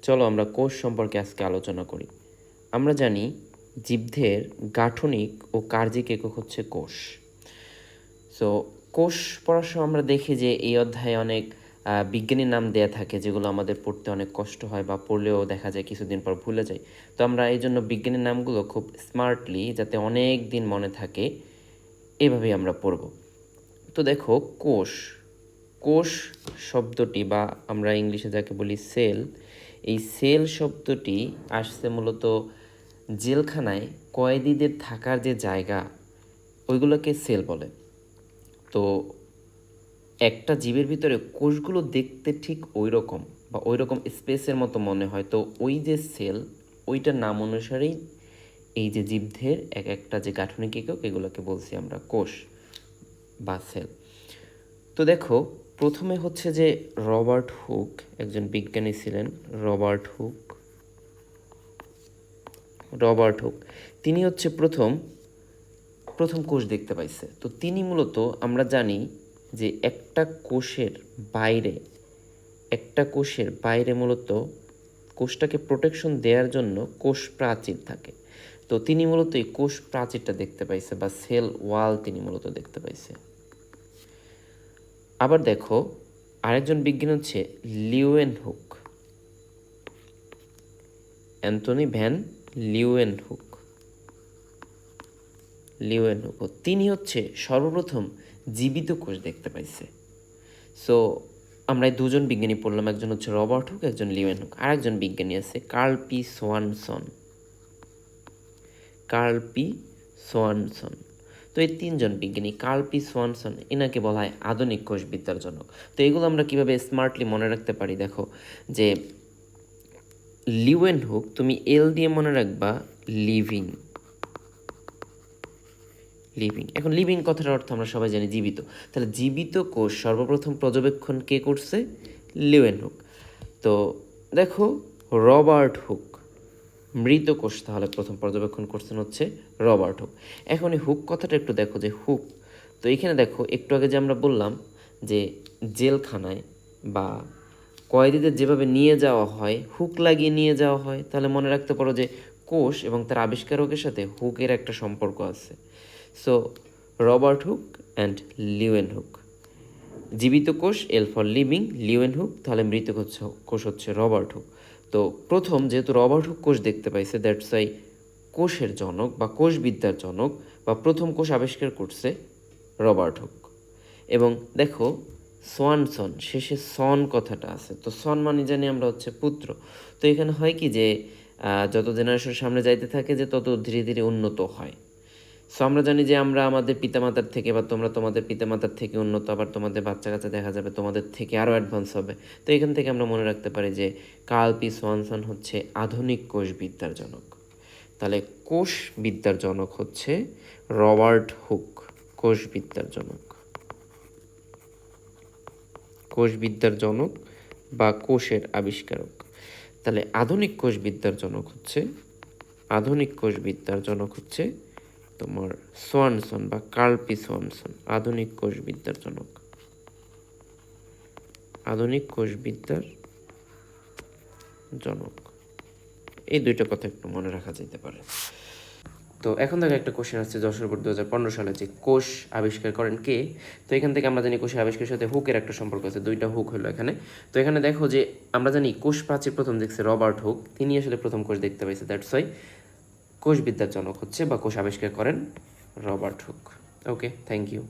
চলো আমরা কোষ সম্পর্কে আজকে আলোচনা করি। আমরা জানি জীবদের গাঠনিক ও কার্যিক একক হচ্ছে কোষ। সো কোষ পড়ার সময় আমরা দেখি যে এই অধ্যায়ে অনেক বিজ্ঞানীর নাম দেয়া থাকে, যেগুলো আমাদের পড়তে অনেক কষ্ট হয় বা পড়লেও দেখা যায় কিছুদিন পর ভুলে যাই। তো আমরা এই জন্য বিজ্ঞানীর নামগুলো খুব স্মার্টলি, যাতে অনেক দিন মনে থাকে, এভাবেই আমরা পড়ব। তো দেখো, কোষ কোষ শব্দটি, বা আমরা ইংলিশে যাকে বলি সেল, এই সেল শব্দটি আসছে মূলত জেলখানায় কয়েদিদের থাকার যে জায়গা, ওইগুলোকে সেল বলে। তো একটা জীবের ভিতরে কোষগুলো দেখতে ঠিক ওই রকম বা ওই রকম স্পেসের মতো মনে হয়। তো ওই যে সেল, ওইটার নাম অনুসারেই এই যে জীবদের এক একটা যে গাঠনিক একক, এগুলোকে বলছি আমরা কোষ বা সেল। তো দেখো, প্রথমে হচ্ছে যে রবার্ট হুক একজন বিজ্ঞানী ছিলেন। রবার্ট হুক তিনি হচ্ছে প্রথম কোষ দেখতে পাইছে। তো তিনি মূলত, আমরা জানি যে একটা কোষের বাইরে মূলত কোষটাকে প্রোটেকশন দেওয়ার জন্য কোষ প্রাচীর থাকে। তো তিনি মূলত এই কোষ প্রাচীরটা দেখতে পাইছে, বা সেল ওয়াল তিনি মূলত দেখতে পাইছে। আবার দেখো, আরেকজন বিজ্ঞানী হচ্ছে লিউয়েনহুক, অ্যান্টনি ভ্যান লিউয়েনহুক। তিনি হচ্ছে সর্বপ্রথম জীবিত কোষ দেখতে পাইছে। সো আমরা এই দুজন বিজ্ঞানী পড়লাম, একজন হচ্ছে রবার্ট হুক, একজন লিউয়েনহুক। আর একজন বিজ্ঞানী আছে কার্ল পি সোয়ানসন। তো এই তিনজন বিজ্ঞানী, কার্ল পি সোয়ানসন, এনাকে বলা হয় আধুনিক কোষবিদ্যার জনক। তো এগুলো আমরা কিভাবে স্মার্টলি মনে রাখতে পারি, দেখো যে লিউয়েনহুক, তুমি এল দিয়ে মনে রাখবা লিভিং। এখন লিভিং কথাটার অর্থ আমরা সবাই জানি জীবিত। তাহলে জীবিত কোষ সর্বপ্রথম পর্যবেক্ষণ কে করছে? লিউয়েনহুক। তো দেখো, রবার্ট হুক মৃত কোষ তাহলে প্রথম পর্যবেক্ষণ করছেন হচ্ছে রবার্ট হুক। এখন এই হুক কথাটা একটু দেখো, যে হুক, তো এখানে দেখো একটু আগে যে আমরা বললাম যে জেলখানায় বা কয়েদিদের যেভাবে নিয়ে যাওয়া হয়, হুক লাগিয়ে নিয়ে যাওয়া হয়, তাহলে মনে রাখতে পারো যে কোষ এবং তার আবিষ্কারকের সাথে হুকের একটা সম্পর্ক আছে। So Robert Hooke and Leeuwenhoek. জীবিত কোষ এল ফর লিভিং, লিউয়েনহুক, তাহলে মৃত কোষ হচ্ছে রবার্ট হুক। তো প্রথম যেহেতু রবার্ট হুক কোষ দেখতে পাইছে, দ্যাটস ওয়াই কোষের জনক বা কোষবিদ্যার জনক বা প্রথম কোষ আবিষ্কার করছে রবার্ট হুক। এবং দেখো, সোয়ানসন, শেষে সন কথাটা আছে। তো সন মানে জানি আমরা হচ্ছে পুত্র। তো এখানে হয় কি যে যত জেনারেশন সামনে যাইতে থাকে, যে তত ধীরে ধীরে উন্নত হয়। সো আমরা জানি যে আমরা আমাদের পিতামাতার থেকে, বা তোমরা তোমাদের পিতামাতার থেকে উন্নত, আবার তোমাদের বাচ্চা কাচ্চা দেখা যাবে তোমাদের থেকে আরও অ্যাডভান্স হবে। তো এখান থেকে আমরা মনে রাখতে পারি যে কার্ল পি সোয়ানসন হচ্ছে আধুনিক কোষবিদ্যার জনক। তাহলে কোষবিদ্যার জনক হচ্ছে রবার্ট হুক, কোষবিদ্যার জনক বা কোষের আবিষ্কারক। তাহলে আধুনিক কোষবিদ্যার জনক হচ্ছে তোমার সোয়ানসন বা কার্ল পি সোয়ানসন, আধুনিক কোষবিদ্যার জনক। এই দুইটা কথা একটু মনে রাখা যেতে পারে। তো এখন থেকে একটা কোশ্চেন আসছে, যশোর বোর্ড 2015 সালে, যে কোষ আবিষ্কার করেন কে? তো এখান থেকে আমরা জানি কোষের আবিষ্কারের সাথে হুকের একটা সম্পর্ক আছে, দুইটা হুক হলো এখানে। তো এখানে দেখো যে আমরা জানি কোষ প্রাচীর প্রথম দেখছে রবার্ট হুক, তিনি আসলে প্রথম কোষ দেখতে পাইছে। দ্যাটস ওয়াই কোষবিদ্যার জনক হচ্ছে বা কোষ আবিষ্কার করেন Robert Hooke. Okay, thank you.